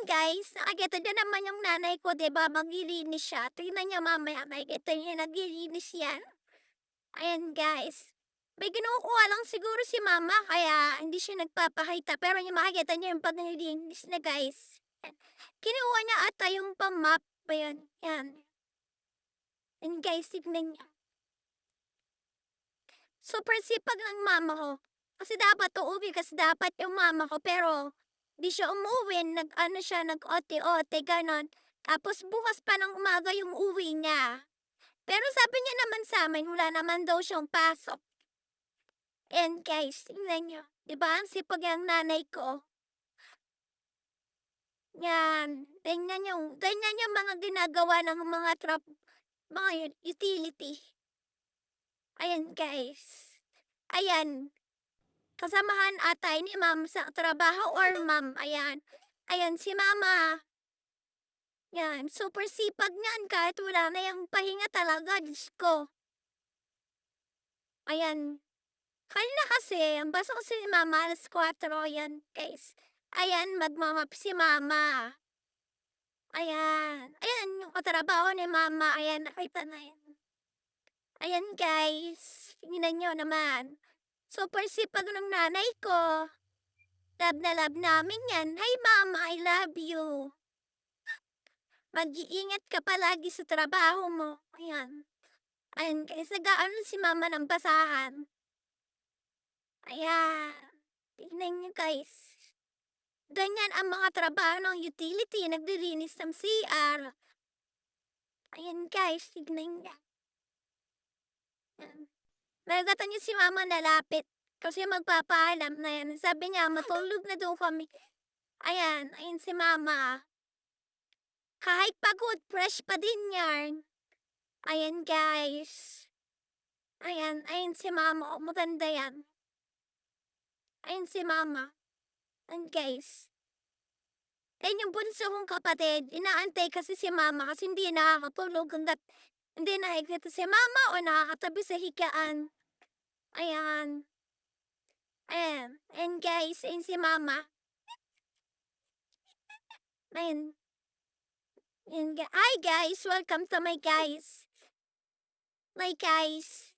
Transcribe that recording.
guys, nakikita niyo naman yung nanay ko 'di ba maglilinis siya, tingnan niyo mamaya makikita niyo naglilinis yan. Ayan guys, may kinukuha lang siguro si mama kaya hindi siya nagpapakita pero yung makikita niyo yung paglilinis na guys. Yan. Kinuha niya ata yung pang-mop ba yun? Yan. Yan guys, tignan niyo. Super sipag ng mama ko. Kasi dapat uuwi kasi dapat yung mama ko pero di siya umuwi, nag-ano siya, nag-OT-OT, ganon. Tapos bukas pa ng umaga yung uwi niya. Pero sabi niya naman sa amin, wala naman daw siyang pasok. And guys, tingnan niyo. Diba ang sipag ng nanay ko? Yan. Tingnan niyo mga ginagawa ng mga utility. Ayan guys. Ayan. Kasamahan ata ni ma'am sa trabaho or ma'am, ayan. Ayan si mama. Yan, super sipag niyan kahit wala na yung pahinga talaga, Diyos ko. Ayan. Kanina kasi, ang basa kasi ni mama, 4:00, yan guys. Ayan, magmamap si mama. Ayan. Ayan, yung katrabaho ni mama, ayan, nakita na yan. Ayan guys, tingnan nyo naman. Super sipag ng nanay ko. Love na love namin yan. Hi mama, I love you. Mag-iingat ka palagi sa trabaho mo. Ayan. Ayan guys, nag-aano si mama ng basahan. Ayan. Tignan niyo guys. Ganyan ang mga trabaho ng utility, naglilinis ng CR. Ayan guys, tignan niya. Nakita niyo si mama nalapit. Kasi magpapaalam na yan. Sabi niya, matulog na daw kami. Ayan, ayan si mama. Kahit pagod, fresh pa din yan. Ayan guys. Ayan, ayan si mama. Oh, maganda yan. Ayan si mama. Ayan guys. Ayan yung bunso kong kapatid. Inaantay kasi si mama kasi hindi nakakatulog hanggat hindi nakikita si mama o nakakatabi sa higaan. Ayan. Ayan. Ayan guys, ayan si mama. Ayan. Ayan. Hi guys, welcome to my guys. My guys.